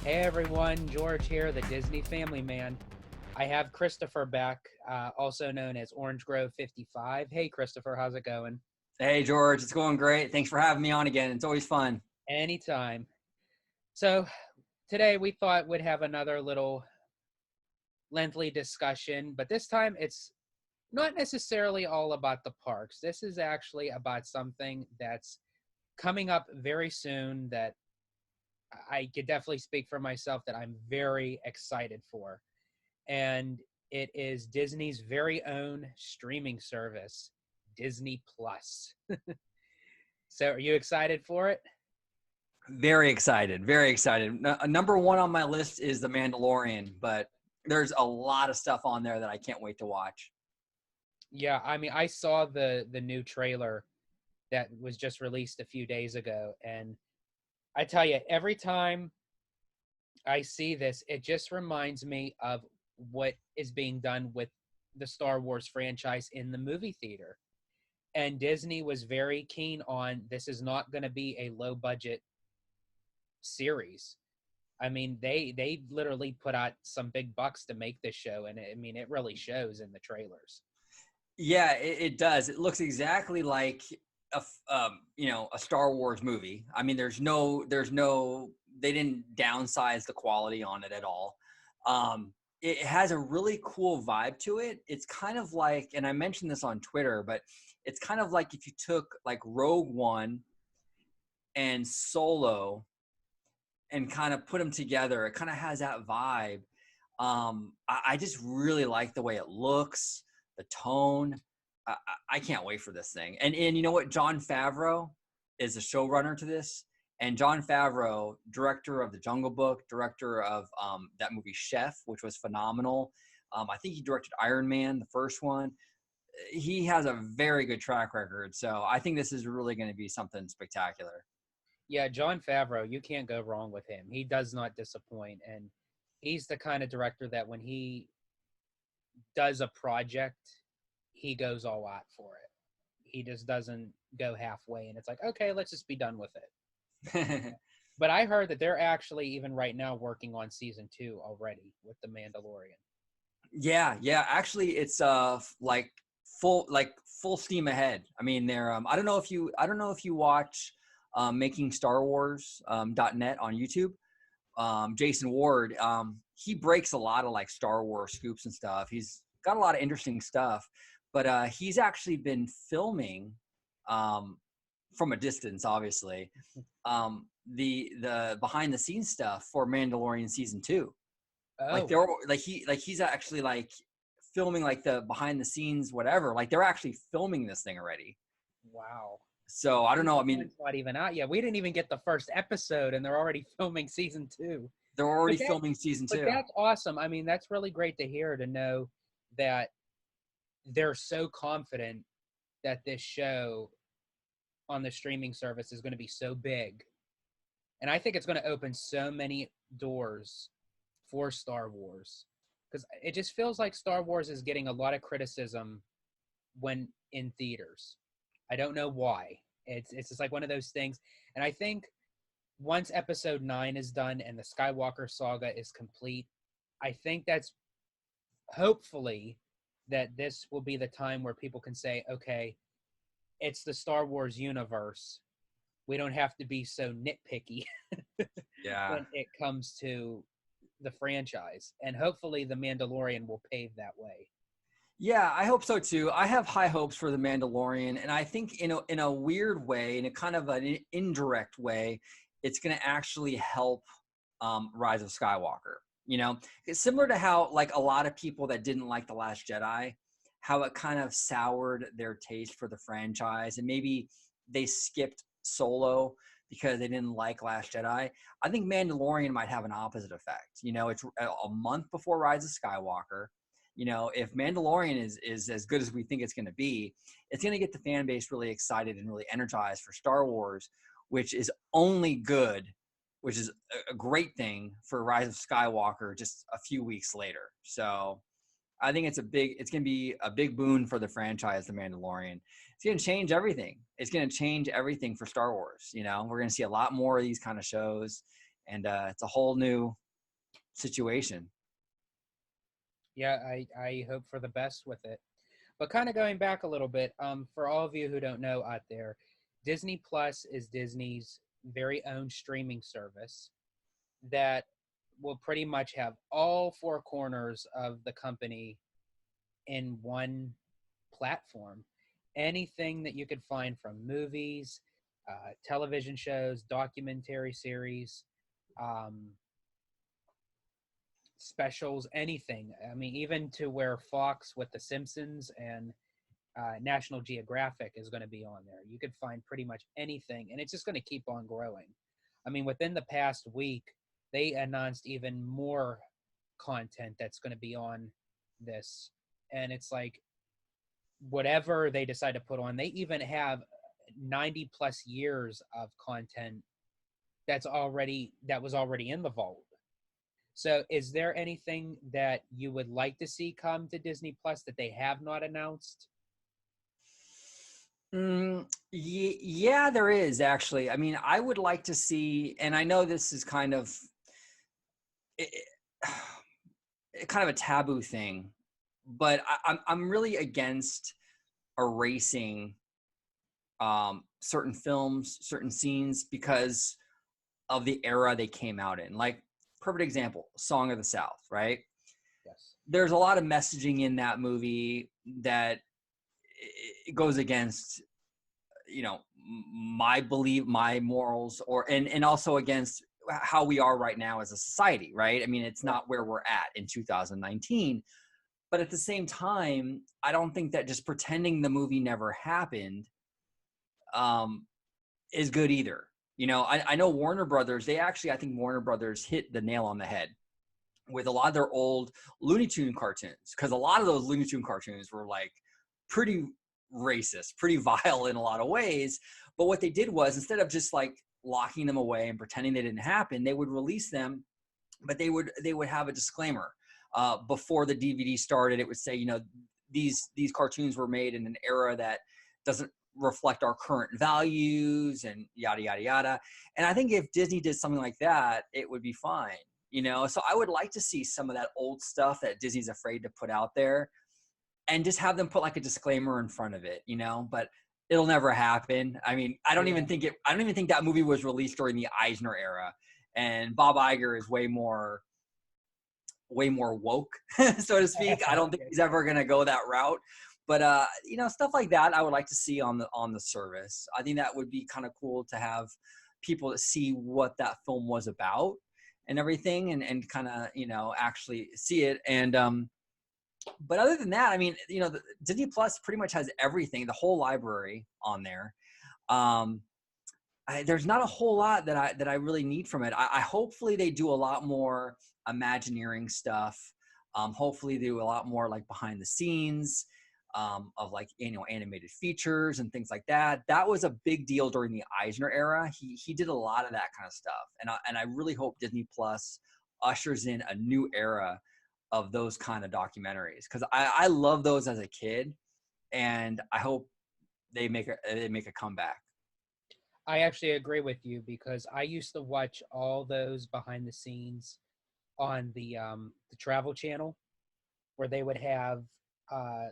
Hey everyone, George here, the Disney Family Man. I have Christopher back, also known as Orange Grove 55. Hey Christopher, how's it going? Hey, George, it's going great. Thanks for having me on again. It's always fun. Anytime. So today we thought we'd have another little lengthy discussion, but this time it's not necessarily all about the parks. This is actually about something that's coming up very soon that I could definitely speak for myself that I'm very excited for. And it is Disney's very own streaming service, Disney Plus. So, are you excited for it? Very excited. Very excited. Number one on my list is The Mandalorian, but there's a lot of stuff on there that I can't wait to watch. Yeah, I mean, I saw the new trailer that was just released a few days ago, and I tell you, every time I see this, it just reminds me of what is being done with the Star Wars franchise in the movie theater. And Disney was very keen on this is not going to be a low budget series. I mean, they literally put out some big bucks to make this show, and I mean, it really shows in the trailers. Yeah, it does. It looks exactly like a Star Wars movie. I mean, they didn't downsize the quality on it at all. It has a really cool vibe to it. It's kind of like, and I mentioned this on Twitter, but it's kind of like if you took like Rogue One and Solo and kind of put them together. It kind of has that vibe. I just really like the way it looks, the tone. I can't wait for this thing. And you know what? Jon Favreau is the showrunner to this. And Jon Favreau, director of The Jungle Book, director of that movie Chef, which was phenomenal. I think he directed Iron Man, the first one. He has a very good track record. So I think this is really going to be something spectacular. Yeah, Jon Favreau, you can't go wrong with him. He does not disappoint, and he's the kind of director that when he does a project, he goes all out for it. He just doesn't go halfway, and it's like, okay, let's just be done with it. But I heard that they're actually even right now working on season two already with The Mandalorian. Yeah. Actually, it's like full steam ahead. I mean, they're I don't know if you watch Making Star Wars .net on YouTube. Jason Ward, he breaks a lot of like Star Wars scoops and stuff. He's got a lot of interesting stuff, but he's actually been filming um, from a distance, obviously, the behind the scenes stuff for Mandalorian season 2. Like Oh, they're like he's actually like filming like the behind the scenes whatever. Like they're actually filming this thing already. wow. So I don't know. I Season mean, one's not even out yet. We didn't even get the first episode, and they're already filming season two. they're But already that, filming season but 2. that's awesome. I mean, that's really great to hear to know that they're so confident that this show on the streaming service is going to be so big. And I think it's going to open so many doors for Star Wars because it just feels like Star Wars is getting a lot of criticism when in theaters. I don't know why. It's just like one of those things. And I think once episode 9 is done and the Skywalker saga is complete, I think that's hopefully that this will be the time where people can say, okay, it's the Star Wars universe. We don't have to be so nitpicky Yeah. when it comes to the franchise. And hopefully the Mandalorian will pave that way. Yeah, I hope so too. I have high hopes for the Mandalorian, and I think in a weird way, in a kind of an indirect way, it's going to actually help Rise of Skywalker. You know, it's similar to how like a lot of people that didn't like The Last Jedi, how it kind of soured their taste for the franchise, and maybe they skipped Solo because they didn't like Last Jedi. I think Mandalorian might have an opposite effect. You know, it's a month before Rise of Skywalker. You know, if Mandalorian is as good as we think it's going to be, it's going to get the fan base really excited and really energized for Star Wars, which is only good, which is a great thing for Rise of Skywalker just a few weeks later. So I think it's going to be a big boon for the franchise, The Mandalorian. It's going to change everything. It's going to change everything for Star Wars. You know, we're going to see a lot more of these kind of shows. and it's a whole new situation. Yeah, I hope for the best with it. But kind of going back a little bit, for all of you who don't know out there, Disney Plus is Disney's very own streaming service that will pretty much have all four corners of the company in one platform. Anything that you could find from movies, television shows, documentary series, um, specials, anything. I mean, even to where Fox with The Simpsons and National Geographic is going to be on there. You could find pretty much anything, and it's just going to keep on growing. I mean, within the past week, they announced even more content that's going to be on this, and it's like whatever they decide to put on, they even have 90 plus years of content that was already in the vault. So is there anything that you would like to see come to Disney Plus that they have not announced? Yeah, there is actually. I mean, I would like to see, and I know this is kind of it, kind of a taboo thing, but I'm really against erasing certain films, certain scenes because of the era they came out in. Like, perfect example, Song of the South, right? Yes. There's a lot of messaging in that movie that it goes against, you know, my belief, my morals, or and also against how we are right now as a society, right? I mean, it's not where we're at in 2019. But at the same time, I don't think that just pretending the movie never happened is good either. You know, I know Warner Brothers, I think Warner Brothers hit the nail on the head with a lot of their old Looney Tune cartoons, because a lot of those Looney Tune cartoons were like pretty racist, pretty vile in a lot of ways. But what they did was, instead of just like locking them away and pretending they didn't happen, they would release them, but they would have a disclaimer before the DVD started. It would say, you know, these cartoons were made in an era that doesn't reflect our current values, and yada yada yada. And I think if Disney did something like that, it would be fine. You know, so I would like to see some of that old stuff that Disney's afraid to put out there, and just have them put like a disclaimer in front of it, you know. But it'll never happen. I mean, I don't even think that movie was released during the Eisner era, and Bob Iger is way more woke, so to speak. I don't think he's ever going to go that route. But you know, stuff like that I would like to see on the service. I think that would be kind of cool to have people to see what that film was about and everything, and kind of, you know, actually see it. And but other than that, I mean, you know, the Disney Plus pretty much has everything, the whole library on there. There's not a whole lot that I really need from it. I hopefully they do a lot more Imagineering stuff. Hopefully they do a lot more like behind the scenes of like, you know, animated features and things like that. That was a big deal during the Eisner era. He did a lot of that kind of stuff, and I really hope Disney Plus ushers in a new era of those kind of documentaries, because I love those as a kid, and I hope they make a comeback. I actually agree with you because I used to watch all those behind the scenes on the Travel Channel, where they would have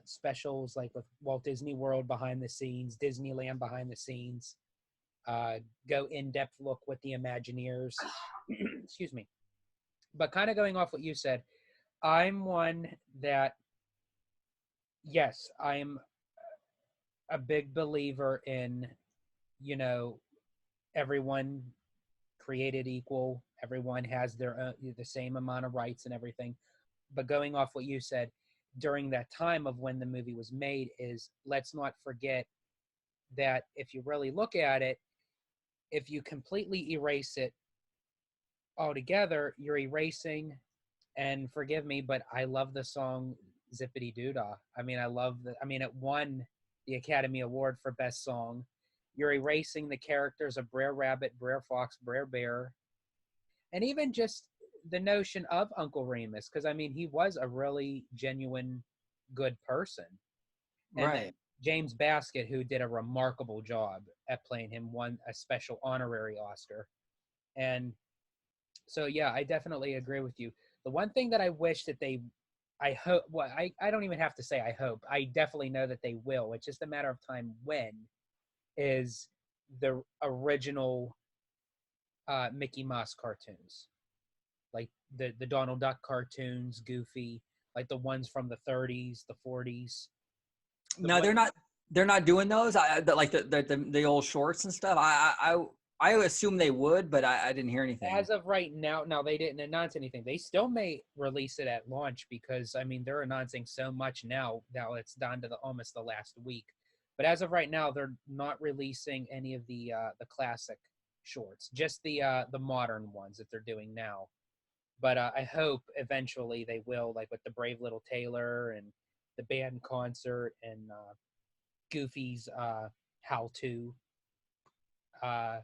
specials like with Walt Disney World behind the scenes, Disneyland behind the scenes, go in-depth look with the Imagineers. Excuse me. But kind of going off what you said, I'm one that, yes, I'm a big believer in, you know, everyone created equal. Everyone has the same amount of rights and everything. But going off what you said, during that time of when the movie was made, is let's not forget that if you really look at it, if you completely erase it altogether, you're erasing, and forgive me, but I love the song Zippity Doodah. I mean, it won the Academy Award for Best Song. You're erasing the characters of Brer Rabbit, Brer Fox, Brer Bear, and even just the notion of Uncle Remus, because I mean, he was a really genuine good person. And then Right. James Baskett, who did a remarkable job at playing him, won a special honorary Oscar. And So yeah, I definitely agree with you. The one thing that I wish that they, I hope, well, I don't even have to say I hope. I definitely know that they will. It's just a matter of time when, is the original Mickey Mouse cartoons, like the Donald Duck cartoons, Goofy, like the ones from the 30s, the 40s. The No, one they're not doing those. Like the old shorts and stuff. I assume they would, but I didn't hear anything. as of right now, now they didn't announce anything. They still may release it at launch because I mean they're announcing so much now. Now it's down to almost the last week. But as of right now, they're not releasing any of the classic shorts, just the modern ones that they're doing now. But I hope eventually they will, like with the Brave Little Tailor and the band concert and Goofy's How To uh,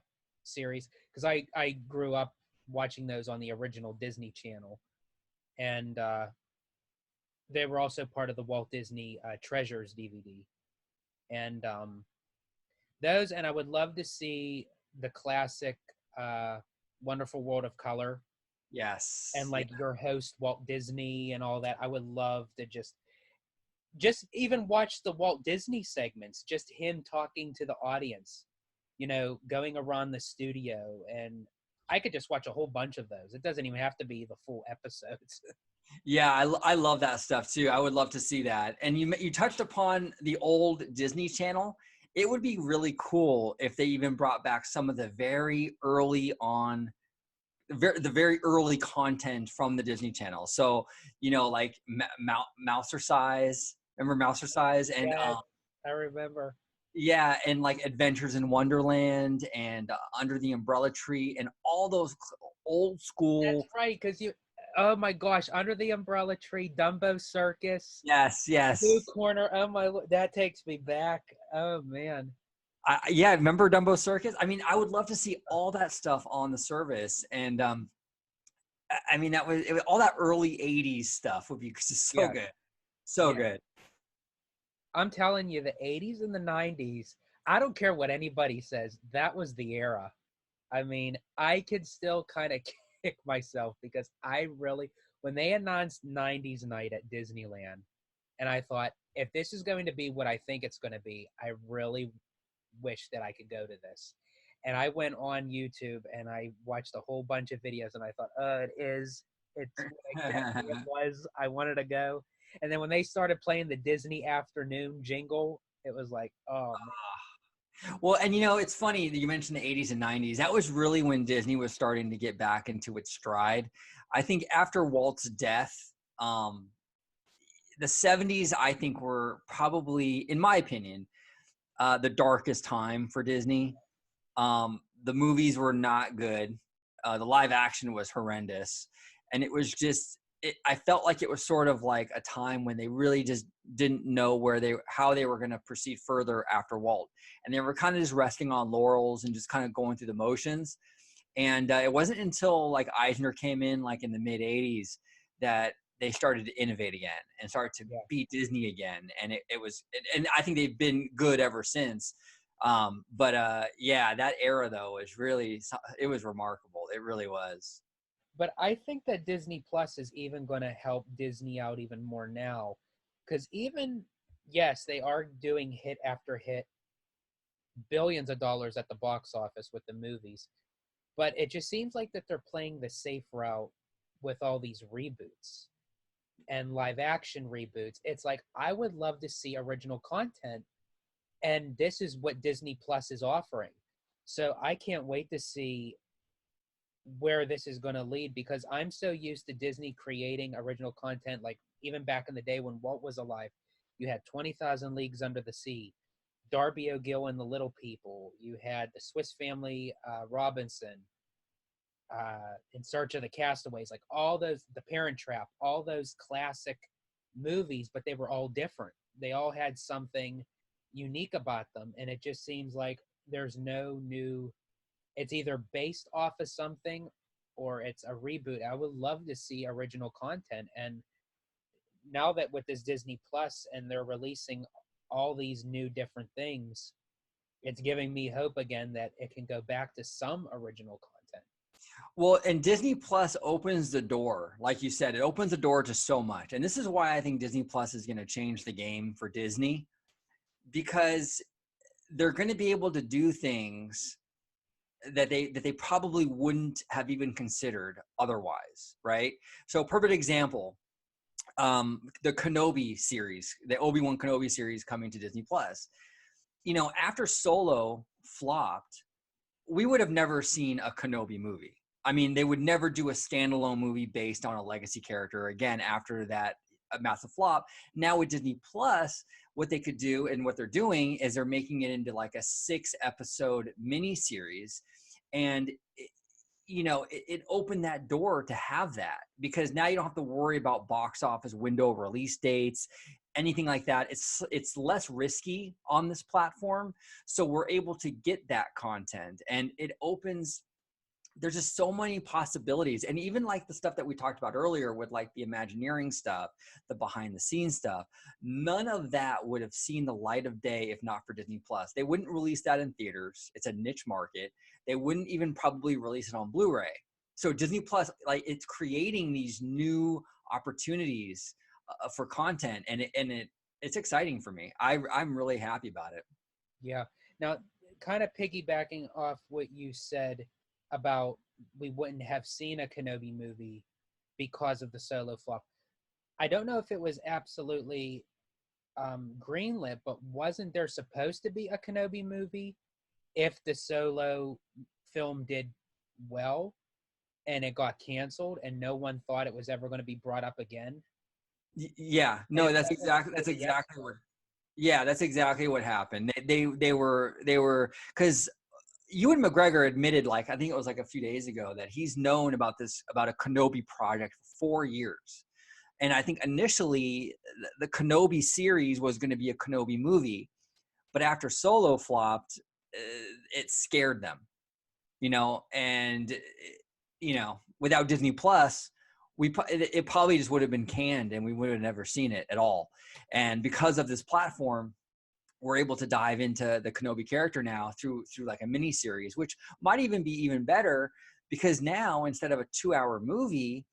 series, because I grew up watching those on the original Disney Channel, and they were also part of the Walt Disney Treasures DVD, and those, and I would love to see the classic Wonderful World of Color, and Yes. Yeah. like your host Walt Disney and all that. I would love to just even watch the Walt Disney segments, just him talking to the audience, going around the studio. And I could just watch a whole bunch of those. It doesn't even have to be the full episodes. Yeah, I love that stuff too. I would love to see that. And you touched upon the old Disney Channel. It would be really cool if they even brought back some of the very early on, the very early content from the Disney Channel. So like Mouser Size. Remember Mouser Size and Yeah, I remember. yeah, and like Adventures in Wonderland and Under the Umbrella Tree and all those old That's school. right, because oh my gosh, Under the Umbrella Tree, Dumbo Circus, Yes, Blue yes. Corner. Oh my, that takes me back. Oh man. Yeah, remember Dumbo Circus? I mean, I would love to see all that stuff on the service, and I mean all that early '80s stuff would be just so Yeah, good, so yeah. good. I'm telling you, the 80s and the 90s, I don't care what anybody says, that was the era. I mean, I could still kind of kick myself because when they announced 90s night at Disneyland, and I thought, if this is going to be what I think it's going to be, I really wish that I could go to this. And I went on YouTube and I watched a whole bunch of videos and I thought, it's exactly it was. I wanted to go. And then when they started playing the Disney afternoon jingle, it was like, oh man. Well, and it's funny that you mentioned the '80s and '90s. That was really when Disney was starting to get back into its stride. I think after Walt's death, um, the '70s, I think, were probably, in my opinion, the darkest time for Disney. The movies were not good. The live action was horrendous, and it was just. I felt like it was sort of like a time when they really just didn't know how they were going to proceed further after Walt, and they were kind of just resting on laurels and just kind of going through the motions. And it wasn't until like Eisner came in, like in the mid '80s, that they started to innovate again and started to Yeah. beat Disney again. And it was, and I think they've been good ever since. But yeah, that era though it was remarkable. It really was. But I think that Disney Plus is even going to help Disney out even more now. Because even, yes, they are doing hit after hit, billions of dollars at the box office with the movies. But it just seems like that they're playing the safe route with all these reboots and live action reboots. It's like, I would love to see original content. And this is what Disney Plus is offering. So I can't wait to see where this is going to lead because I'm so used to Disney creating original content. Like even back in the day when Walt was alive, you had 20,000 Leagues Under the Sea, Darby O'Gill and the Little People. You had the Swiss Family Robinson, In Search of the Castaways, like all those, The Parent Trap, all those classic movies, but they were all different. They all had something unique about them. And it just seems like there's no new, it's either based off of something or it's a reboot. I would love to see original content. And now that with this Disney Plus and they're releasing all these new different things, it's giving me hope again that it can go back to some original content. Well, and Disney Plus opens the door, like you said, it opens the door to so much. And this is why I think Disney Plus is going to change the game for Disney, because they're going to be able to do things that they probably wouldn't have even considered otherwise, right? So, perfect example, the Kenobi series, the Obi-Wan Kenobi series coming to Disney Plus. After Solo flopped, we would have never seen a Kenobi movie. I mean, they would never do a standalone movie based on a legacy character again after that massive flop. Now with Disney Plus, what they could do and what they're doing is they're making it into like a 6-episode miniseries, and it opened that door to have that, because now you don't have to worry about box office window release dates, anything like that. It's less risky on this platform, so we're able to get that content, and it opens. There's just so many possibilities, and even like the stuff that we talked about earlier with like the Imagineering stuff, the behind the scenes stuff, none of that would have seen the light of day if not for Disney Plus. They wouldn't release that in theaters. It's a niche market. They wouldn't even probably release it on Blu-ray. So Disney Plus, like, it's creating these new opportunities for content, and it's exciting for me. I'm really happy about it. Yeah. Now, kind of piggybacking off what you said about we wouldn't have seen a Kenobi movie because of the Solo flop. I don't know if it was absolutely greenlit, but wasn't there supposed to be a Kenobi movie if the Solo film did well and it got canceled and no one thought it was ever going to be brought up again? Yeah, no, that's exactly what. Yeah, that's exactly what happened. They were because Ewan McGregor admitted, like, I think it was like a few days ago, that he's known about a Kenobi project for 4 years. And I think initially the Kenobi series was going to be a Kenobi movie, but after Solo flopped, it scared them, and without Disney Plus, it probably just would have been canned and we would have never seen it at all. And because of this platform, we're able to dive into the Kenobi character now through like a mini series, which might even be even better, because now instead of a 2-hour movie,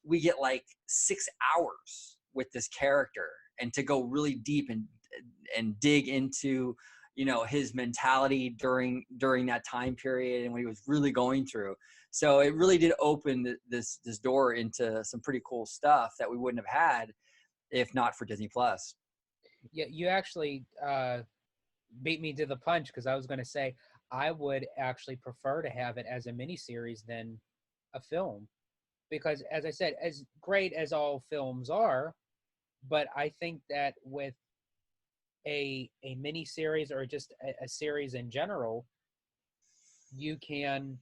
we get like 6 hours with this character, and to go really deep and dig into his mentality during that time period and what he was really going through. So it really did open this door into some pretty cool stuff that we wouldn't have had if not for Disney Plus. Yeah, you actually beat me to the punch, because I was going to say I would actually prefer to have it as a miniseries than a film, because, as I said, as great as all films are, but I think that with a miniseries or just a series in general, you can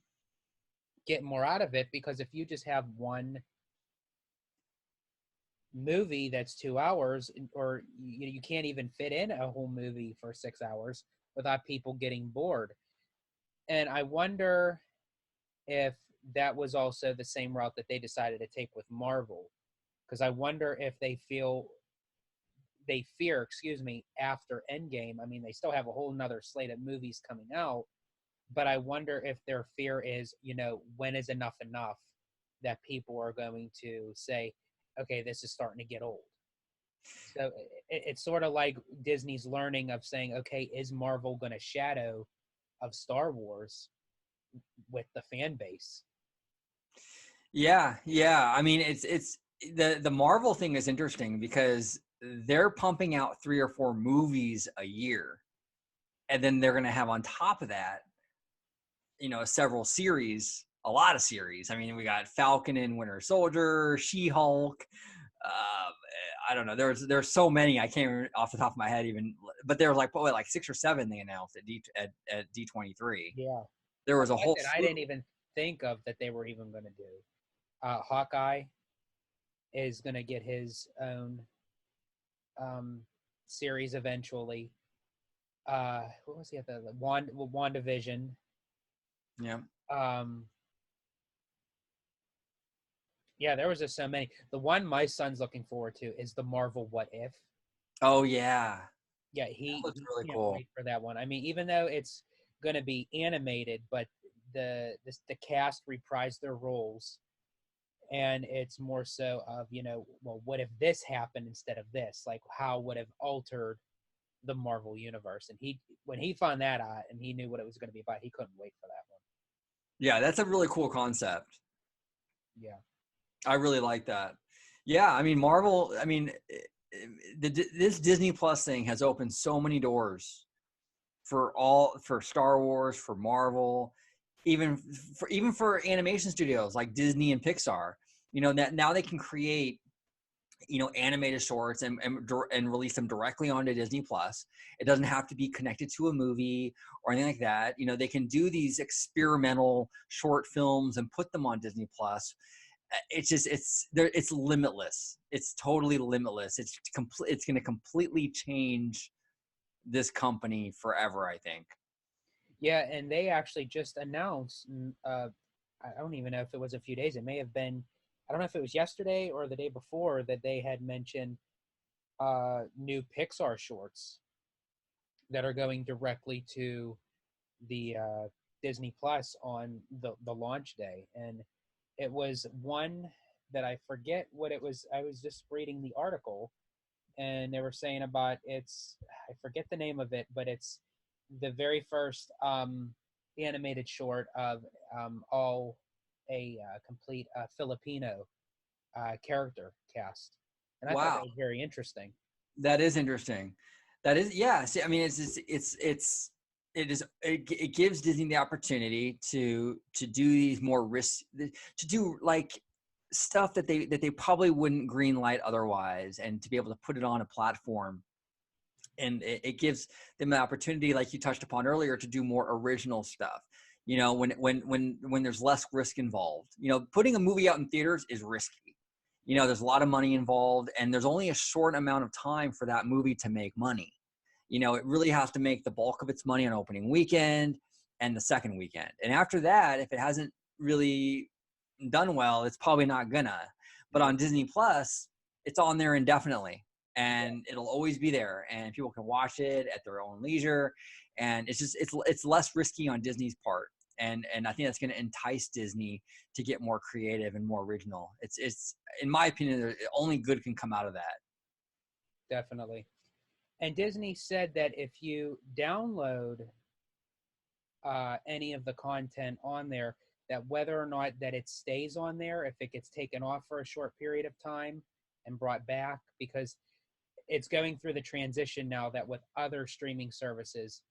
get more out of it, because if you just have one movie that's 2 hours, or you can't even fit in a whole movie for 6 hours without people getting bored. And I wonder if that was also the same route that they decided to take with Marvel, because I wonder if they fear, after Endgame. I mean, they still have a whole nother slate of movies coming out, but I wonder if their fear is, when is enough, that people are going to say, okay, this is starting to get old. So it's sort of like Disney's learning of saying, okay, is Marvel going to shadow of Star Wars with the fan base? Yeah. I mean, it's the Marvel thing is interesting because they're pumping out 3 or 4 movies a year, and then they're going to have on top of that, several series, a lot of series. I mean, we got Falcon and Winter Soldier, She-Hulk. I don't know. There's so many I can't remember off the top of my head even, but there were like 6 or 7 they announced at D23. Yeah, There was a whole. I didn't even think of that they were even going to do. Hawkeye is going to get his own series eventually. What was he at the WandaVision? Yeah. Yeah, there was just so many. The one my son's looking forward to is the Marvel What If. Oh yeah. Yeah, he looks really can't cool wait for that one. I mean, even though it's going to be animated, but the cast reprise their roles, and it's more so of, well, what if this happened instead of this? Like, how would have altered the Marvel universe? And when he found that out and he knew what it was going to be about, he couldn't wait for that one. Yeah, that's a really cool concept. Yeah. I really like that. Yeah, I mean, Marvel, I mean, this Disney Plus thing has opened so many doors for Star Wars, for Marvel, even for animation studios like Disney and Pixar. That now they can create animated shorts and release them directly onto Disney Plus. It doesn't have to be connected to a movie or anything like that. They can do these experimental short films and put them on Disney Plus. It's limitless. It's totally limitless. It's going to completely change this company forever, I think. Yeah, and they actually just announced, I don't even know if it was a few days, it may have been, I don't know if it was yesterday or the day before, that they had mentioned new Pixar shorts that are going directly to the Disney Plus on the launch day. And it was one that I forget what it was. I was just reading the article, and they were saying about I forget the name of it, but it's the very first animated short of all a complete Filipino character cast, and I thought that Wow, was very interesting. that is interesting. That is, yeah. See, I mean, it gives Disney the opportunity to do these more to do like stuff that they probably wouldn't green light otherwise, and to be able to put it on a platform. And it gives them the opportunity, like you touched upon earlier, to do more original stuff. When there's less risk involved. Putting a movie out in theaters is risky. There's a lot of money involved, and there's only a short amount of time for that movie to make money. It really has to make the bulk of its money on opening weekend and the second weekend. And after that, if it hasn't really done well, it's probably not gonna. But on Disney Plus, it's on there indefinitely, and it'll always be there, and people can watch it at their own leisure. And it's less risky on Disney's part. And I think that's going to entice Disney to get more creative and more original. It's in my opinion, only good can come out of that. Definitely. And Disney said that if you download any of the content on there, that whether or not that it stays on there, if it gets taken off for a short period of time and brought back, because it's going through the transition now that with other streaming services,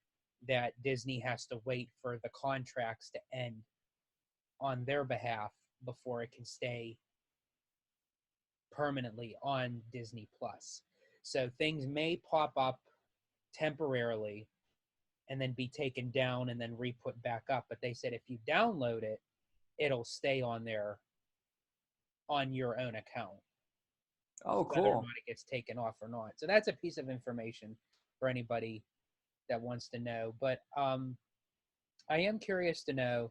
that Disney has to wait for the contracts to end on their behalf before it can stay permanently on Disney Plus. So things may pop up temporarily and then be taken down and then re-put back up. But they said if you download it, it'll stay on there on your own account. Oh, Whether or cool. not it gets taken off or not. So that's a piece of information for anybody that wants to know. But I am curious to know,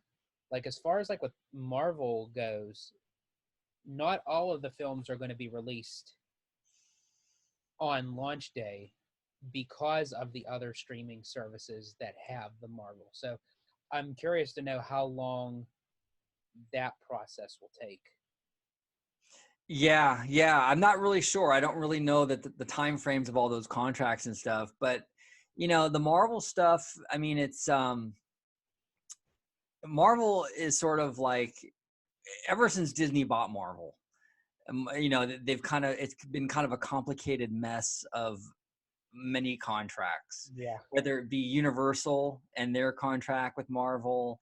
like, as far as like with Marvel goes, not all of the films are going to be released on launch day because of the other streaming services that have the Marvel. So I'm curious to know how long that process will take. Yeah, I'm not really sure. I don't really know that the time frames of all those contracts and stuff, but the Marvel stuff, I mean, it's Marvel is sort of like, ever since Disney bought Marvel, it's been kind of a complicated mess of many contracts. Yeah. Whether it be Universal and their contract with Marvel,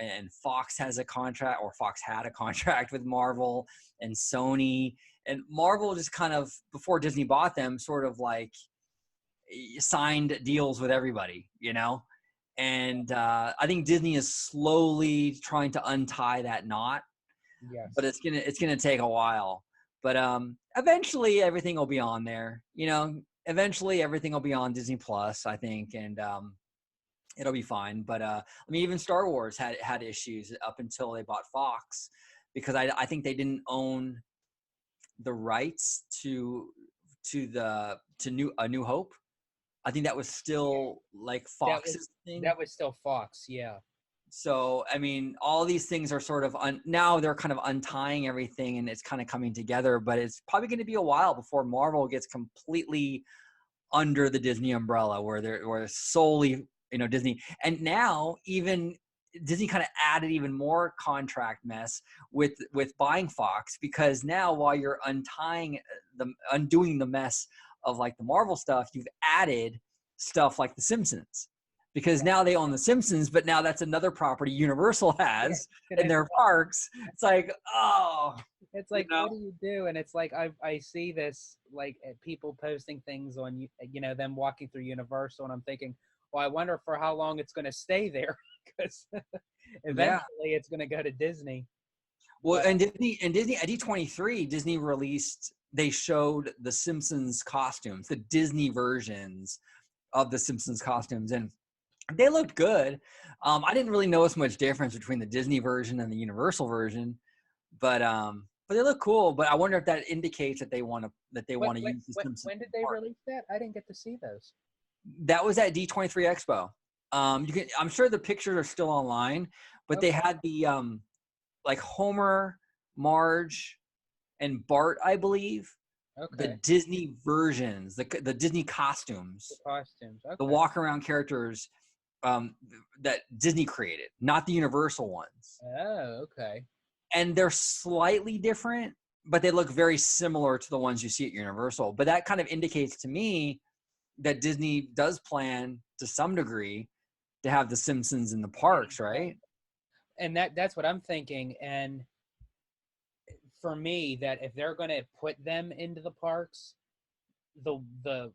and Fox has a contract, or Fox had a contract with Marvel, and Sony. And Marvel just kind of, before Disney bought them, sort of like signed deals with everybody, And I think Disney is slowly trying to untie that knot. Yes. But it's gonna take a while. But eventually everything will be on there. Eventually everything will be on Disney Plus, I think, and it'll be fine. But I mean, even Star Wars had issues up until they bought Fox, because I think they didn't own the rights to A New Hope. I think that was still like Fox's thing. That was still Fox, yeah. So, I mean, all these things are sort of now they're kind of untying everything and it's kind of coming together, but it's probably going to be a while before Marvel gets completely under the Disney umbrella where solely, Disney. And now even Disney kind of added even more contract mess with buying Fox, because now while you're undoing the mess of like the Marvel stuff, you've added stuff like The Simpsons, because now they own The Simpsons, but now that's another property Universal has in their parks. It's like, oh, it's like, what do you do? And it's like, I see this, like, people posting things on, them walking through Universal, and I'm thinking, well, I wonder for how long it's going to stay there, because eventually it's going to go to Disney. Well, and Disney at D23, Disney released, they showed the Simpsons costumes, the Disney versions of the Simpsons costumes, and they looked good. I didn't really notice much difference between the Disney version and the Universal version, but they look cool. But I wonder if that indicates that they want to use the Simpsons. When did they release that? I didn't get to see those. That was at D23 Expo. I'm sure the pictures are still online, but they had the like Homer, Marge, and Bart, I believe. Okay. The Disney versions, the Disney costumes, the walk around characters that Disney created, not the Universal ones. Oh, okay. And they're slightly different, but they look very similar to the ones you see at Universal. But that kind of indicates to me that Disney does plan to some degree to have the Simpsons in the parks, right? And that's what I'm thinking. And for me, that if they're going to put them into the parks, the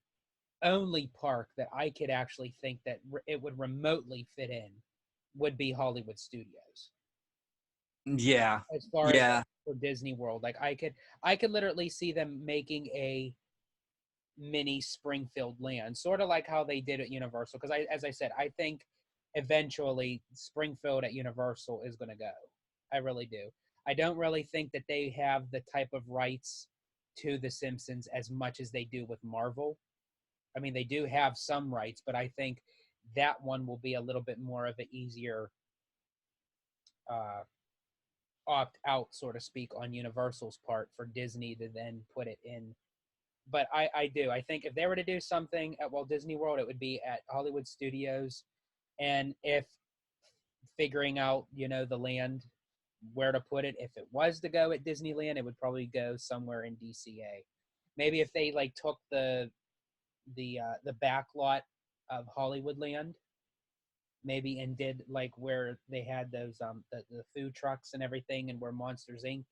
only park that I could actually think that it would remotely fit in would be Hollywood Studios. Yeah. As far as for Disney World, like I could literally see them making a mini Springfield land, sort of like how they did at Universal. Because as I said, I think eventually Springfield at Universal is going to go. I really do. I don't really think that they have the type of rights to The Simpsons as much as they do with Marvel. I mean, they do have some rights, but I think that one will be a little bit more of an easier opt out, so to speak, on Universal's part for Disney to then put it in. But I do. I think if they were to do something at Walt Disney World, it would be at Hollywood Studios. And if figuring out, the land, where to put it, if it was to go at Disneyland, it would probably go somewhere in DCA. Maybe if they like took the back lot of Hollywoodland, maybe, and did like where they had those the food trucks and everything, and where Monsters Inc.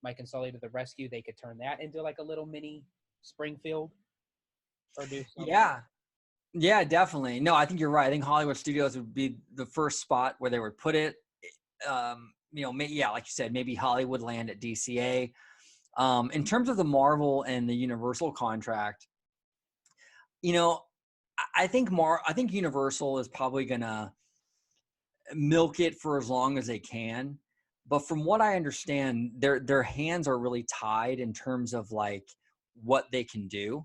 Mike and Sully to the Rescue, they could turn that into like a little mini Springfield, or do something. Yeah, definitely. No, I think you're right. I think Hollywood Studios would be the first spot where they would put it. Like you said, maybe Hollywood Land at DCA. In terms of the Marvel and the Universal contract, I think Universal is probably gonna milk it for as long as they can. But from what I understand, their hands are really tied in terms of like what they can do.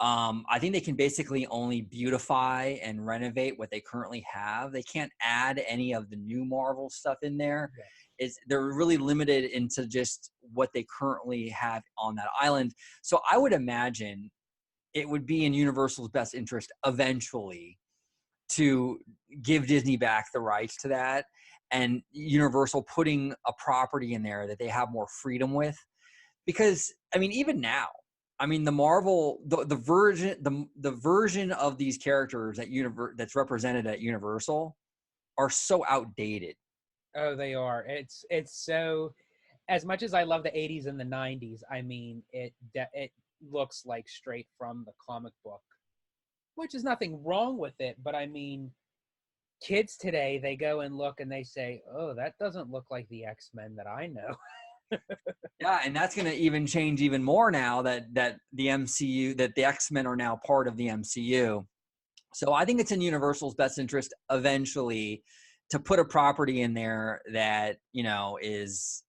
I think they can basically only beautify and renovate what they currently have. They can't add any of the new Marvel stuff in there. They're really limited into just what they currently have on that island. So I would imagine it would be in Universal's best interest eventually to give Disney back the rights to that, and Universal putting a property in there that they have more freedom with. Because I mean, even now, the Marvel, the version of these characters that's represented at Universal are so outdated. Oh, they are. It's so, as much as I love the 80s and the 90s, I mean, it looks like straight from the comic book, which is nothing wrong with it. But I mean, kids today, they go and look and they say, oh, that doesn't look like the X-Men that I know. Yeah, and that's going to even change even more now that the MCU, that the X-Men are now part of the MCU. So I think it's in Universal's best interest eventually to put a property in there that, is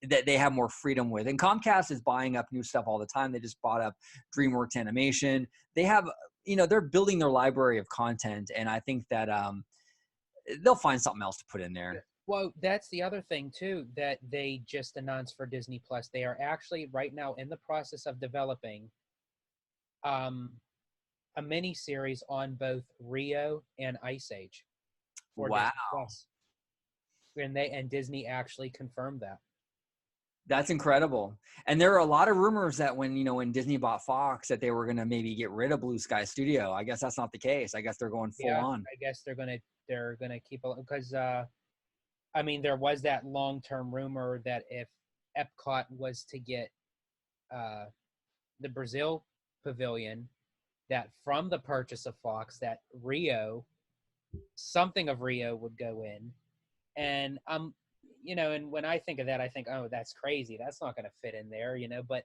that they have more freedom with. And Comcast is buying up new stuff all the time. They just bought up DreamWorks Animation. They have, they're building their library of content. And I think that they'll find something else to put in there. Well, that's the other thing too that they just announced for Disney Plus. They are actually right now in the process of developing um, a mini series on both Rio and Ice Age for Wow. Disney Plus, and Disney actually confirmed that. That's incredible. And there are a lot of rumors that when Disney bought Fox that they were going to maybe get rid of Blue Sky Studio. I guess that's not the case. I guess they're going full on. I guess they're gonna keep because I mean there was that long-term rumor that if Epcot was to get the Brazil pavilion, that from the purchase of Fox, that something of Rio would go in, and and when I think of that, I think, oh, that's crazy. That's not going to fit in there, But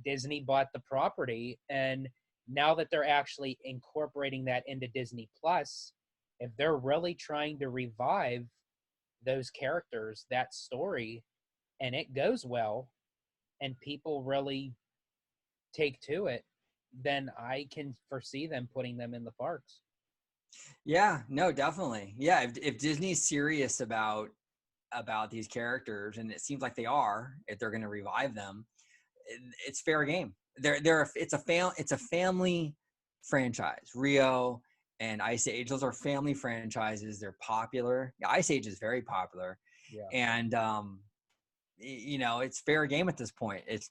Disney bought the property, and now that they're actually incorporating that into Disney Plus, if they're really trying to revive those characters, that story, and it goes well, and people really take to it, then I can foresee them putting them in the parks. Yeah, no, definitely. Yeah, if Disney's serious about these characters, and it seems like they are, if they're going to revive them, it's fair game. It's a family franchise. Rio and Ice Age, those are family franchises. They're popular. Yeah, Ice Age is very popular. Yeah. And it's fair game at this point. It's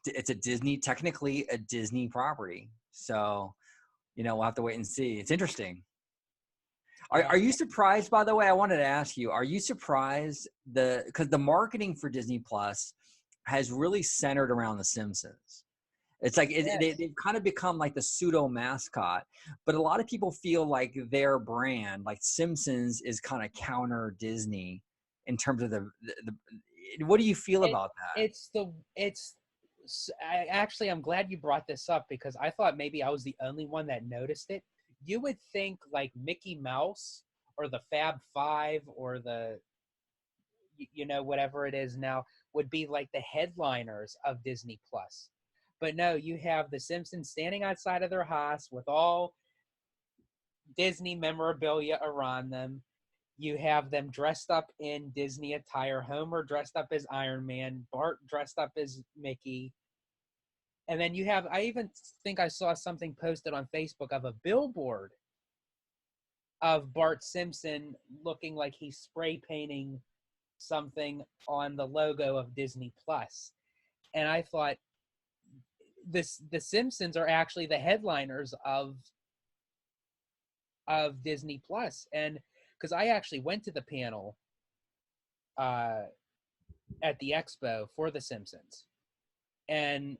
technically a Disney property. So, we'll have to wait and see. It's interesting. Are you surprised, by the way? I wanted to ask you, are you surprised because the marketing for Disney Plus has really centered around The Simpsons? It's like they've kind of become like the pseudo mascot, but a lot of people feel like their brand, like Simpsons, is kind of counter Disney in terms of the what do you feel about that? Actually, I'm glad you brought this up because I thought maybe I was the only one that noticed it. You would think like Mickey Mouse or the Fab Five or the, whatever it is now, would be like the headliners of Disney Plus. But no, you have the Simpsons standing outside of their house with all Disney memorabilia around them. You have them dressed up in Disney attire. Homer dressed up as Iron Man. Bart dressed up as Mickey. And then I even think I saw something posted on Facebook of a billboard of Bart Simpson looking like he's spray painting something on the logo of Disney Plus. And I thought the Simpsons are actually the headliners of Disney Plus. And because I actually went to the panel at the expo for the Simpsons. And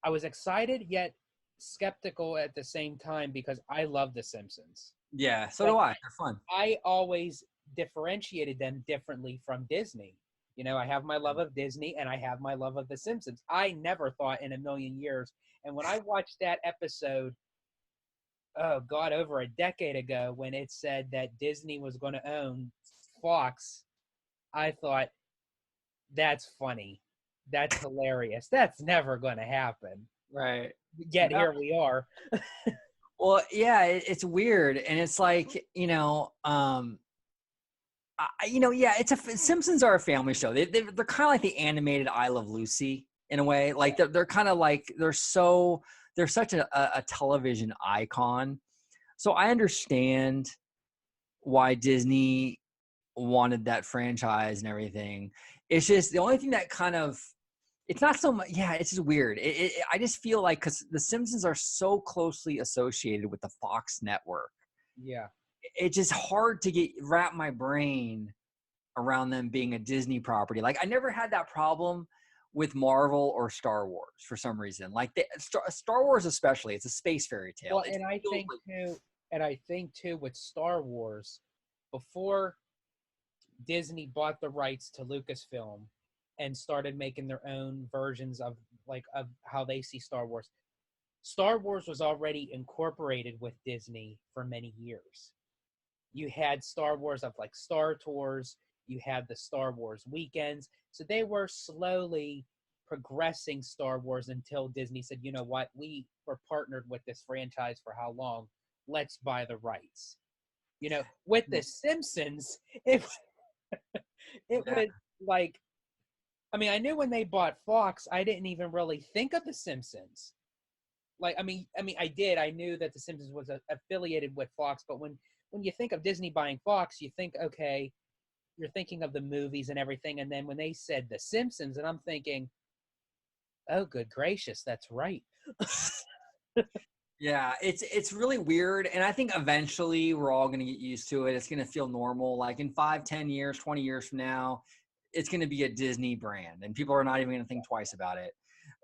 I was excited yet skeptical at the same time because I love The Simpsons. Yeah, so do I. They're fun. I always differentiated them differently from Disney. I have my love of Disney and I have my love of The Simpsons. I never thought in a million years. And when I watched that episode, oh God, over a decade ago, when it said that Disney was going to own Fox, I thought, that's funny. That's hilarious. That's never going to happen. Right. Yet here we are. Well, yeah, it's weird. And it's like, Simpsons are a family show. They're kind of like the animated I Love Lucy in a way. Like they're kind of like, they're such a television icon. So I understand why Disney wanted that franchise and everything. It's just the only thing that kind of, it's not so much. Yeah, it's just weird. I just feel like because the Simpsons are so closely associated with the Fox network. Yeah. It's just hard to wrap my brain around them being a Disney property. Like I never had that problem with Marvel or Star Wars for some reason. Like Star Wars especially, it's a space fairy tale. Well, and I think too with Star Wars, before Disney bought the rights to Lucasfilm and started making their own versions of how they see Star Wars. Star Wars was already incorporated with Disney for many years. You had Star Wars of like Star Tours, you had the Star Wars weekends. So they were slowly progressing Star Wars until Disney said, you know what, we were partnered with this franchise for how long? Let's buy the rights. You know, with The Simpsons, it it Yeah. would like. I mean, I knew when they bought Fox, I didn't even really think of The Simpsons. Like, I did. I knew that The Simpsons was affiliated with Fox, but when you think of Disney buying Fox, you think, okay, you're thinking of the movies and everything, and then when they said The Simpsons, and I'm thinking, oh, good gracious, that's right. Yeah, it's really weird, and I think eventually we're all going to get used to it. It's going to feel normal. Like in 5, 10 years, 20 years from now, it's going to be a Disney brand, and people are not even going to think twice about it.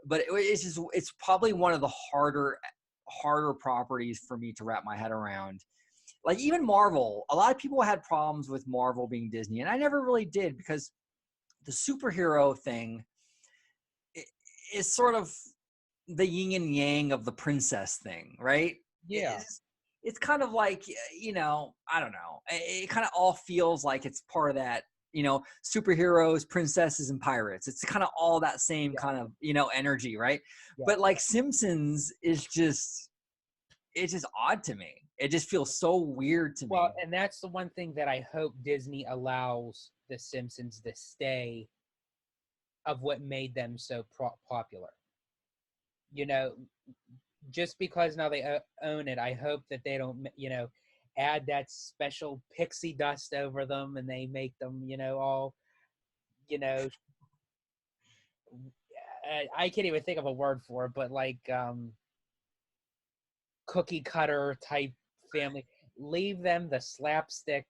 But it's probably one of the harder properties for me to wrap my head around. Like even Marvel, a lot of people had problems with Marvel being Disney, and I never really did because the superhero thing is sort of the yin and yang of the princess thing, right? Yeah. It's kind of like, I don't know. It kind of all feels like it's part of that, superheroes, princesses, and pirates. It's kind of all that same Yeah. kind of, energy, right? Yeah. But like Simpsons is it's just odd to me. It just feels so weird to me. Well, and that's the one thing that I hope Disney allows The Simpsons to stay of what made them so popular. You know, just because now they own it, I hope that they don't, add that special pixie dust over them and they make them, all, you know, I can't even think of a word for it, but like cookie cutter type family. Leave them the slapstick,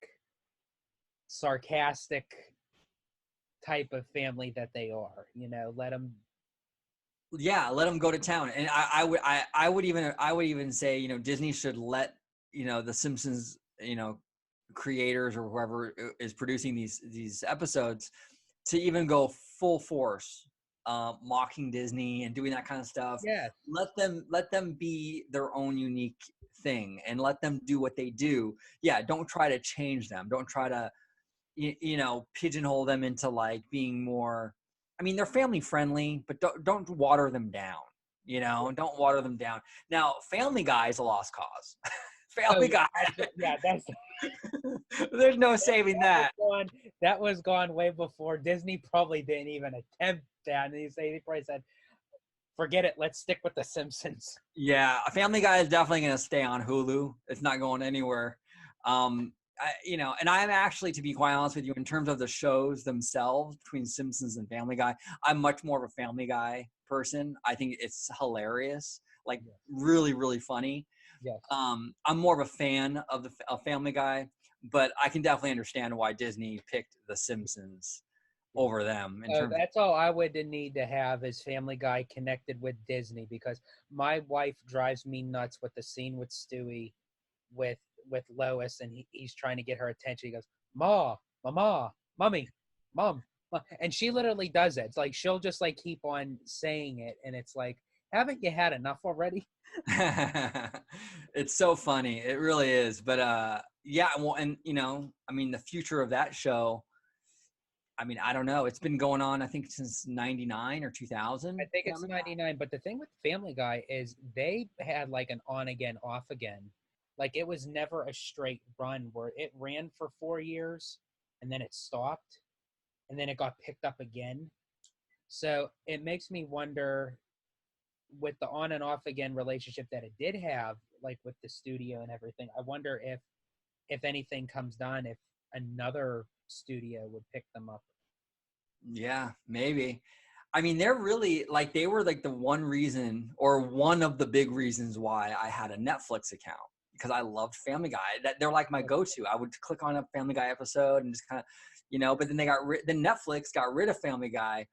sarcastic type of family that they are. Let them. Yeah, let them go to town. And I would even say, Disney should let, the Simpsons, creators or whoever is producing these episodes to even go full force, mocking Disney and doing that kind of stuff. Yeah. Let them be their own unique thing and let them do what they do. Yeah, don't try to change them. Don't try to pigeonhole them into like being more. I mean, they're family friendly, but don't water them down. Don't water them down. Now, Family Guy is a lost cause. Family Guy. That's There's no saving that. That was gone way before Disney probably didn't even attempt that. And they probably said, "Forget it. Let's stick with The Simpsons." Yeah, Family Guy is definitely going to stay on Hulu. It's not going anywhere. And I'm actually, to be quite honest with you, in terms of the shows themselves between Simpsons and Family Guy, I'm much more of a Family Guy person. I think it's hilarious, like really, really funny. Yes. I'm more of a fan of Family Guy, but I can definitely understand why Disney picked The Simpsons over them. That's all I would need to have is Family Guy connected with Disney, because my wife drives me nuts with the scene with Stewie with Lois, and he's trying to get her attention. He goes, "Ma, mama, mommy, mom," and she literally does it. It's like she'll just like keep on saying it, and it's like, haven't you had enough already? It's so funny. It really is. But yeah, well, and I mean, the future of that show, I mean, I don't know. It's been going on, I think, since 99 or 2000. I think it's 99. But the thing with Family Guy is they had like an on again, off again. Like it was never a straight run where it ran for 4 years and then it stopped and then it got picked up again. So it makes me wonder, with the on and off again relationship that it did have, like with the studio and everything, I wonder if anything comes done, if another studio would pick them up. Yeah, maybe. I mean, they're really like, they were like the one reason, or one of the big reasons why I had a Netflix account, because I loved Family Guy. They're like my go-to. I would click on a Family Guy episode and just kind of, but then then Netflix got rid of Family Guy,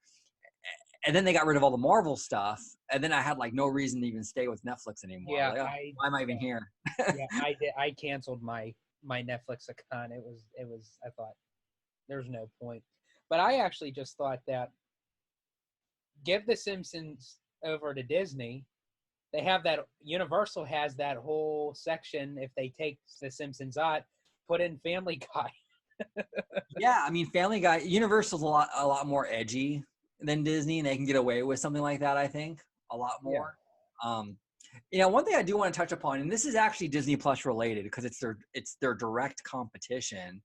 and then they got rid of all the Marvel stuff, and then I had like no reason to even stay with Netflix anymore. Yeah, like, why am I even here? Yeah, I did. I canceled my Netflix account. It was. I thought there's no point. But I actually just thought that give The Simpsons over to Disney. They have that, Universal has that whole section. If they take The Simpsons out, put in Family Guy. Yeah, I mean, Family Guy, Universal's a lot more edgy than Disney, and they can get away with something like that, I think, a lot more. One thing I do want to touch upon, and this is actually Disney Plus related because it's their direct competition.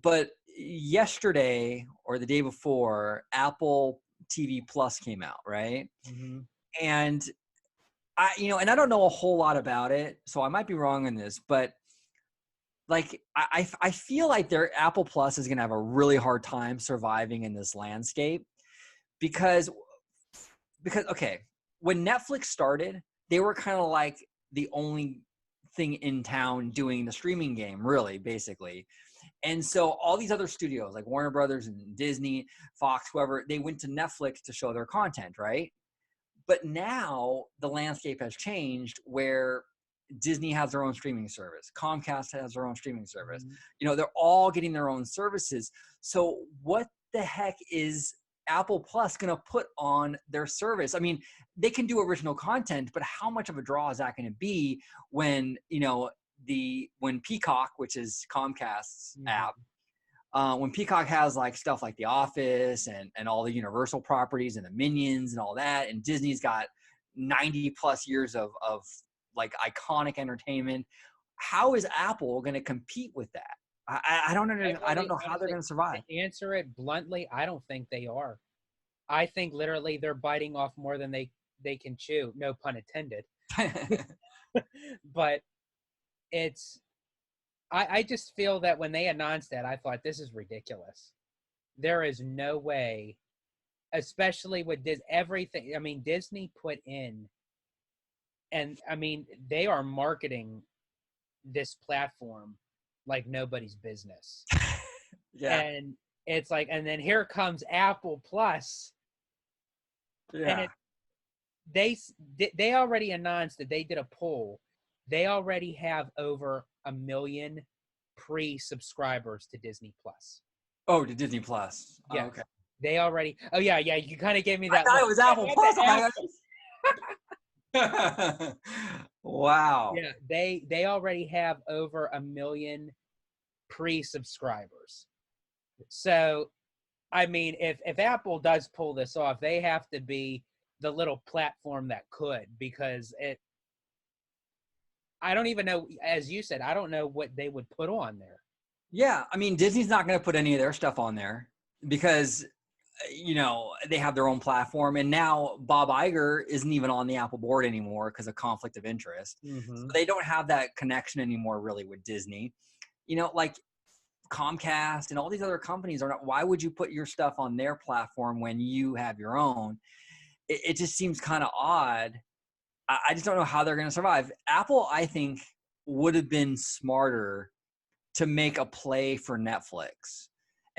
But yesterday or the day before, Apple TV Plus came out, right? Mm-hmm. And and I don't know a whole lot about it, so I might be wrong on this, but like I feel like their Apple Plus is going to have a really hard time surviving in this landscape because okay, when Netflix started, they were kind of like the only thing in town doing the streaming game, really, basically. And so all these other studios like Warner Brothers and Disney, Fox, whoever, they went to Netflix to show their content, right? But now the landscape has changed where Disney has their own streaming service. Comcast has their own streaming service. Mm-hmm. They're all getting their own services. So what the heck is Apple Plus going to put on their service? I mean, they can do original content, but how much of a draw is that going to be when, when Peacock, which is Comcast's Mm-hmm. app, when Peacock has like stuff like The Office and all the Universal properties and the Minions and all that, and Disney's got 90 plus years of like iconic entertainment. How is Apple going to compete with that? I don't understand. I don't know how they're going to survive. To answer it bluntly, I don't think they are. I think literally they're biting off more than they can chew. No pun intended. But I just feel that when they announced that, I thought this is ridiculous. There is no way, especially with everything. I mean, Disney put in, and I mean, they are marketing this platform like nobody's business. Yeah. And it's like, and then here comes Apple Plus. Yeah. And they already announced that they did a poll. They already have over 1 million pre-subscribers to Disney Plus. Oh, to Disney Plus. Yeah. Oh, okay. They already. Oh yeah. You kind of gave me that. I thought it was Apple Plus. Wow. Yeah. They already have over 1 million pre-subscribers. So, I mean, if Apple does pull this off, they have to be the little platform that could, because I don't even know, as you said, I don't know what they would put on there. Yeah, I mean, Disney's not going to put any of their stuff on there because, they have their own platform. And now Bob Iger isn't even on the Apple board anymore because of conflict of interest. Mm-hmm. So they don't have that connection anymore, really, with Disney. Like Comcast and all these other companies are not. Why would you put your stuff on their platform when you have your own? It just seems kind of odd. I just don't know how they're going to survive. Apple, I think, would have been smarter to make a play for Netflix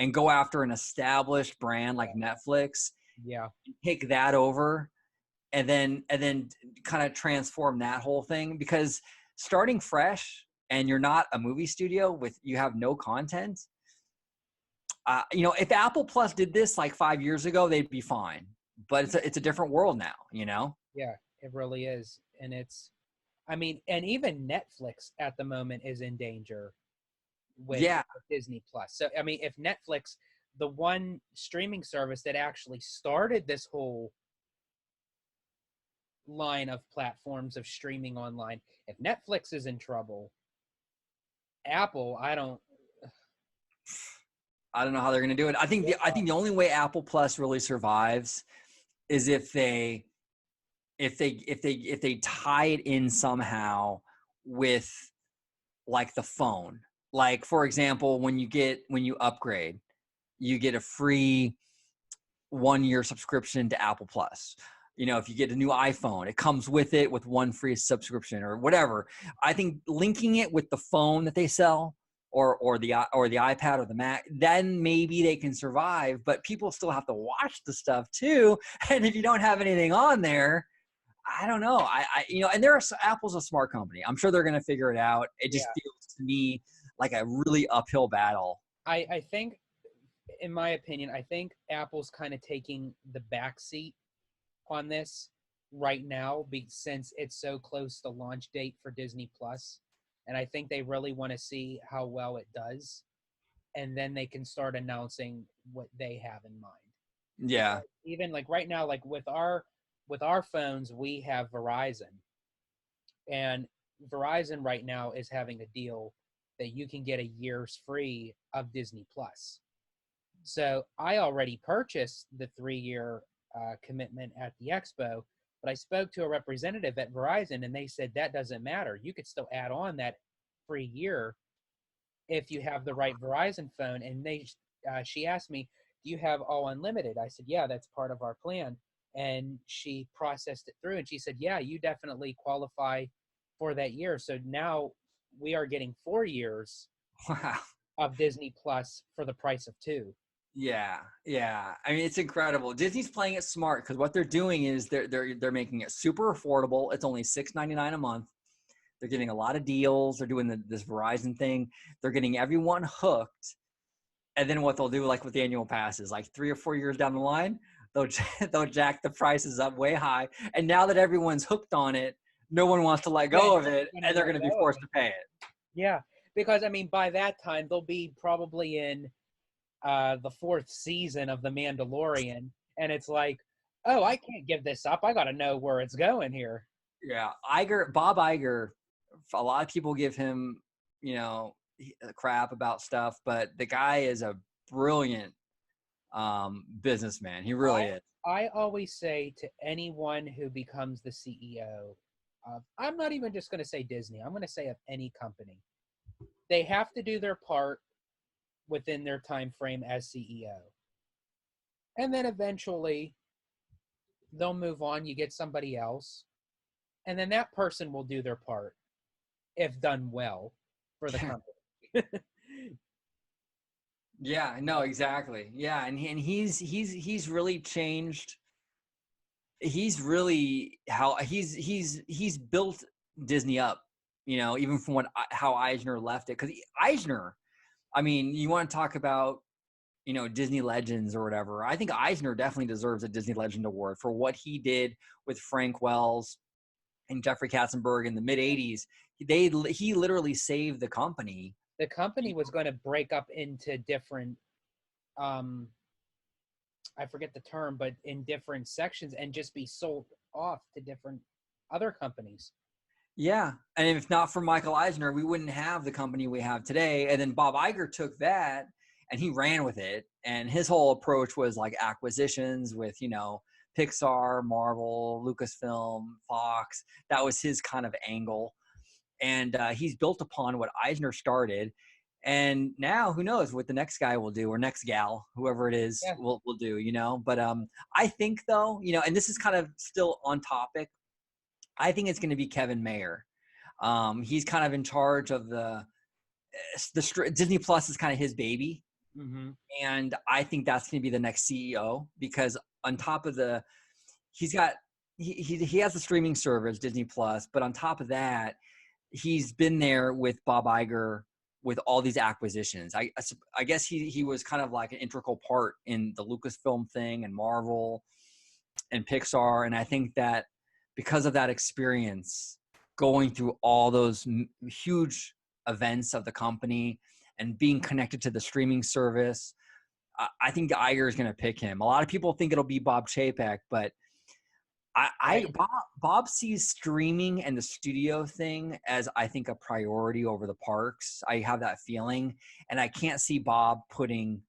and go after an established brand like Netflix. Yeah. Take that over and then kind of transform that whole thing, because starting fresh and you're not a movie studio you have no content. If Apple Plus did this like 5 years ago, they'd be fine. But it's a different world now, Yeah, it really is. And and even Netflix at the moment is in danger with Disney Plus. So, I mean, if Netflix, the one streaming service that actually started this whole line of platforms of streaming online, if Netflix is in trouble, Apple, I don't know how they're going to do it. I think the only way Apple Plus really survives is if they tie it in somehow with like the phone. Like, for example, when you upgrade, you get a free 1-year subscription to Apple Plus. If you get a new iPhone, it comes with it with one free subscription or whatever. I think linking it with the phone that they sell or the iPad or the Mac, then maybe they can survive, but people still have to watch the stuff too. And if you don't have anything on there, I don't know. And Apple's a smart company. I'm sure they're going to figure it out. It just feels to me like a really uphill battle. I think, in my opinion, I think Apple's kind of taking the back seat on this right now, since it's so close to launch date for Disney Plus. And I think they really want to see how well it does. And then they can start announcing what they have in mind. Yeah. Even like right now, like with our phones, we have Verizon. And Verizon right now is having a deal that you can get a year's free of Disney Plus. So I already purchased the 3-year commitment at the expo, but I spoke to a representative at Verizon and they said that doesn't matter. You could still add on that free year if you have the right Verizon phone. And she asked me, "Do you have all unlimited?" I said, "Yeah, that's part of our plan." And she processed it through and she said, "Yeah, you definitely qualify for that year." So now we are getting 4 years Wow. of Disney Plus for the price of two. Yeah, yeah. I mean, it's incredible. Disney's playing it smart because what they're doing is they're making it super affordable. It's only $6.99 a month. They're giving a lot of deals. They're doing this Verizon thing. They're getting everyone hooked. And then what they'll do, like with the annual passes, like 3 or 4 years down the line, they'll jack the prices up way high. And now that everyone's hooked on it, no one wants to let go of it, and they're going to be forced to pay it. Yeah, because I mean, by that time they'll be probably in the fourth season of The Mandalorian, and it's like, oh, I can't give this up. I got to know where it's going here. Yeah, Bob Iger. A lot of people give him, crap about stuff, but the guy is a brilliant businessman. He really is. I always say to anyone who becomes the CEO of, I'm not even just going to say Disney, I'm going to say of any company, they have to do their part within their time frame as CEO. And then eventually they'll move on, you get somebody else, and then that person will do their part if done well for the company. Yeah, no, exactly. Yeah, and he's really changed. He's really he's built Disney up, even from how Eisner left it. Because Eisner, I mean, you want to talk about Disney legends or whatever. I think Eisner definitely deserves a Disney Legend Award for what he did with Frank Wells and Jeffrey Katzenberg in the mid '80s. He literally saved the company. The company was going to break up into different, I forget the term, but in different sections and just be sold off to different other companies. Yeah, and if not for Michael Eisner, we wouldn't have the company we have today. And then Bob Iger took that and he ran with it. And his whole approach was like acquisitions with, Pixar, Marvel, Lucasfilm, Fox. That was his kind of angle. And he's built upon what Eisner started. And now who knows what the next guy will do or next gal, whoever it is, Yeah. will do, But I think though, and this is kind of still on topic, I think it's going to be Kevin Mayer. He's kind of in charge of the Disney Plus is kind of his baby. Mm-hmm. And I think that's going to be the next CEO because on top of he has the streaming service Disney Plus, but on top of that, he's been there with Bob Iger with all these acquisitions. I guess he was kind of like an integral part in the Lucasfilm thing and Marvel and Pixar. And I think that because of that experience, going through all those huge events of the company and being connected to the streaming service, I think Iger is going to pick him. A lot of people think it'll be Bob Chapek, but Bob sees streaming and the studio thing as I think a priority over the parks. I have that feeling, and I can't see Bob putting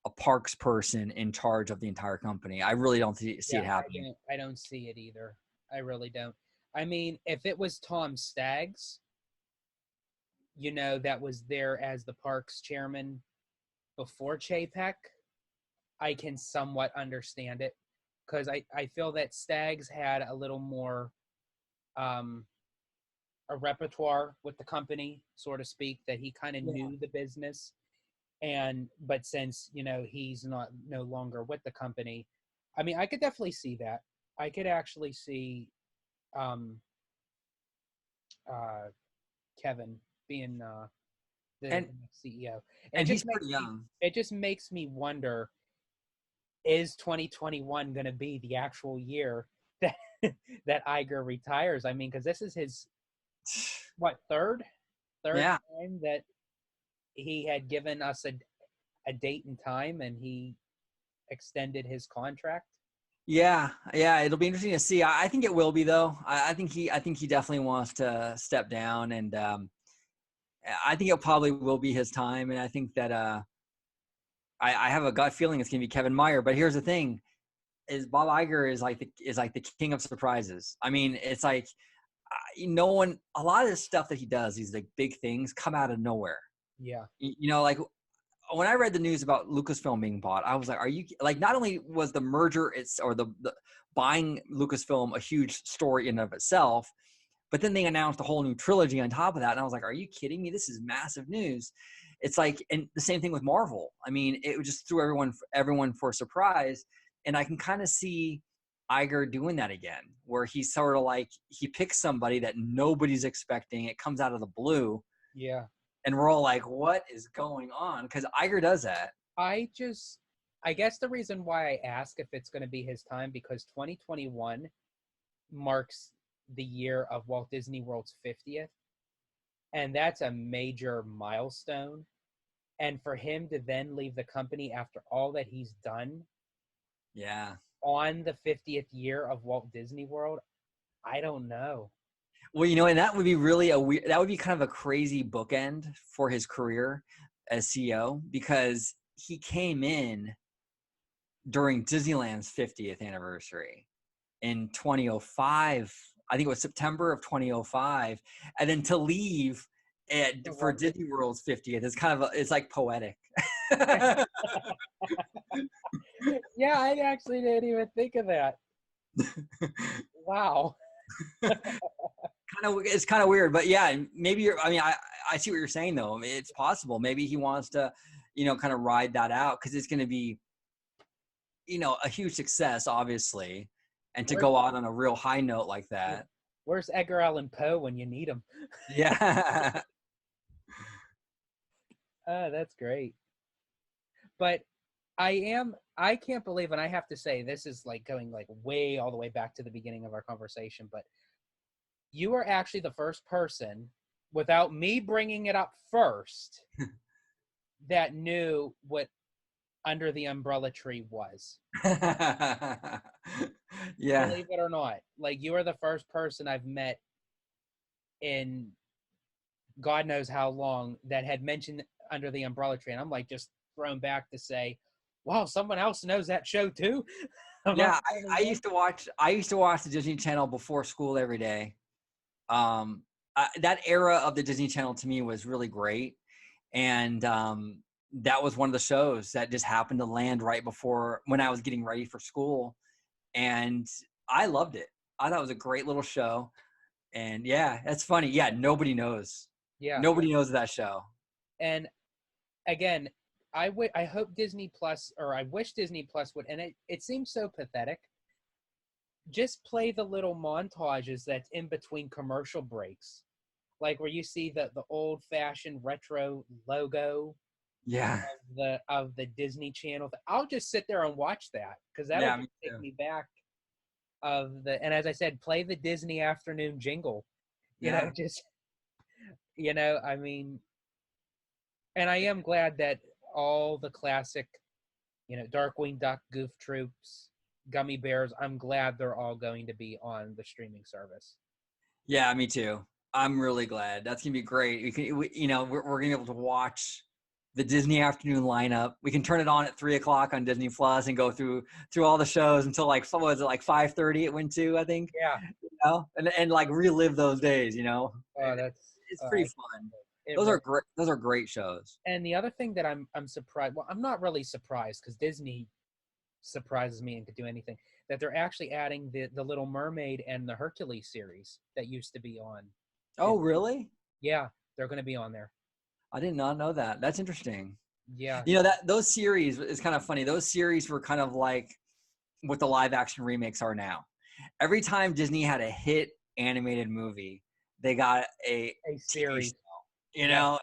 a parks person in charge of the entire company. I really don't see it happening. I don't see it either. I really don't. I mean, if it was Tom Staggs, that was there as the parks chairman before Chapek, I can somewhat understand it because I feel that Staggs had a little more a repertoire with the company, so to speak, that he kind of knew the business. But since, he's no longer with the company, I mean, I could definitely see that. I could actually see Kevin being the next CEO. And he's pretty young. It just makes me wonder, is 2021 going to be the actual year that Iger retires? I mean, because this is his, third time that he had given us a date and time and he extended his contract. Yeah, yeah, it'll be interesting to see. I think it will be though. I think he definitely wants to step down, and I think it probably will be his time. And I think that I have a gut feeling it's gonna be Kevin Meyer. But here's the thing: is Bob Iger is like the king of surprises. I mean, it's like no one. A lot of this stuff that he does, these like big things, come out of nowhere. Yeah. You know, like when I read the news about Lucasfilm being bought, I was like, "Are you like?" Not only was the merger or the buying Lucasfilm a huge story in and of itself, but then they announced a whole new trilogy on top of that, and I was like, "Are you kidding me? This is massive news." It's like, and the same thing with Marvel. I mean, it just threw everyone for a surprise, and I can kind of see Iger doing that again, where he's sort of like he picks somebody that nobody's expecting. It comes out of the blue, Yeah. and we're all like, "What is going on?" Because Iger does that. I just, I guess the reason why I ask if it's going to be his time because 2021 marks the year of Walt Disney World's 50th, and that's a major milestone. And for him to then leave the company after all that he's done Yeah. on the 50th year of Walt Disney World, I don't know. Well, you know, and that would be really that would be kind of a crazy bookend for his career as CEO because he came in during Disneyland's 50th anniversary in 2005. I think it was September of 2005, and then to leave for Disney World's 50th is kind of it's like poetic. Yeah, I actually didn't even think of that. Wow. It's kind of weird, but yeah, maybe you're. I mean, I see what you're saying though. I mean, it's possible. Maybe he wants to, you know, kind of ride that out because it's going to be, you know, a huge success, obviously, and to Where's, go out on a real high note like that. where's Edgar Allan Poe when you need him? Yeah. That's great. But I can't believe, and I have to say, this is like going like way all the way back to the beginning of our conversation, but you are actually the first person, without me bringing it up first, that knew what Under the Umbrella Tree was. Yeah. Believe it or not. Like, you are the first person I've met in God knows how long that had mentioned Under the Umbrella Tree. And I'm like just thrown back to say, wow, someone else knows that show too. Yeah, I used to watch the Disney Channel before school every day. That era of the Disney Channel to me was really great, and that was one of the shows that just happened to land right before when I was getting ready for school, and I loved it. I thought it was a great little show, and yeah, that's funny. Yeah, nobody knows. Yeah. Nobody knows that show. And again, I hope Disney Plus, or I wish Disney Plus would, and it seems so pathetic. Just play the little montages that's in between commercial breaks, like where you see the old fashioned retro logo Yeah, of the Disney Channel. I'll just sit there and watch that because that'll yeah, just me take too. me back of the. And as I said, play the Disney afternoon jingle. You know, Yeah. just I mean, and I am glad that all the classic, Darkwing Duck, Goof Troops, Gummy Bears. I'm glad they're all going to be on the streaming service. Yeah, me too. I'm really glad. That's gonna be great. You know, we're gonna be able to watch the Disney afternoon lineup. We can turn it on at 3 o'clock on Disney Plus and go through all the shows until like what was it like 5:30 it went to I think. Yeah. You know, and like relive those days. You know, Oh, that's it's pretty fun. it. Those are great. Those are great shows. And the other thing that I'm surprised. Well, I'm not really surprised because Disney surprises me and could do anything. That they're actually adding the Little Mermaid and the Hercules series that used to be on. Oh, really? Yeah, they're going to be on there. I did not know that. That's interesting. Yeah. You know that those series is kind of funny. Those series were kind of like what the live action remakes are now. Every time Disney had a hit animated movie, they got a TV series. show. You know,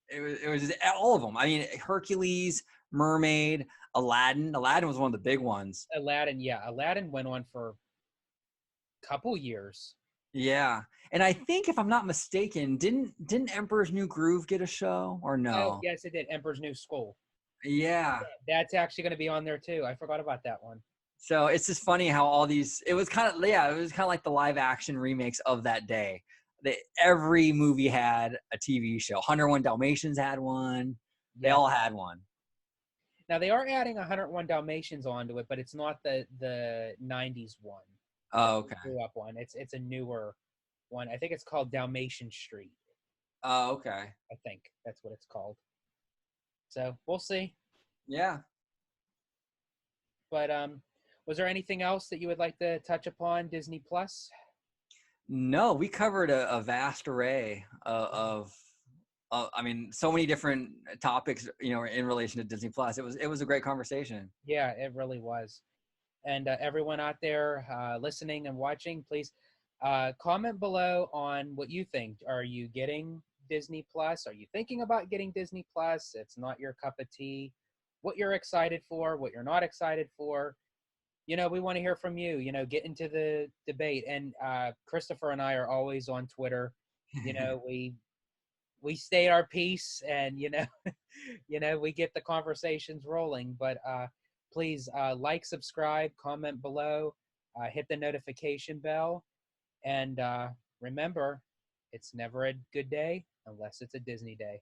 it was just all of them. I mean, Hercules, Mermaid, Aladdin. Aladdin was one of the big ones. Aladdin, yeah. Aladdin went on for a couple years. Yeah, and I think if I'm not mistaken, didn't Emperor's New Groove get a show or Oh, no? yes, it did. Emperor's New School. Yeah. That's actually going to be on there too. I forgot about that one. So it's just funny how all these, it was kind of like the live action remakes of that day. Every movie had a TV show. 101 Dalmatians had one. They Yeah. all had one. Now they are adding 101 Dalmatians onto it, but it's not the 90s one. Oh, okay. Grew up one. It's a newer one. I think it's called Dalmatian Street. Oh, okay. I think that's what it's called. So we'll see. Yeah. But was there anything else that you would like to touch upon Disney Plus? No, we covered a vast array I mean, so many different topics, in relation to Disney Plus. It was a great conversation. Yeah, it really was. And everyone out there listening and watching, please comment below on what you think. Are you getting Disney Plus? Are you thinking about getting Disney Plus? It's not your cup of tea. What you're excited for, what you're not excited for. We want to hear from you. Get into the debate. And Christopher and I are always on Twitter. We state our piece, and we get the conversations rolling. But please like, subscribe, comment below, hit the notification bell, and remember, it's never a good day unless it's a Disney day.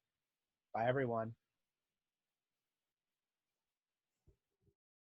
Bye, everyone.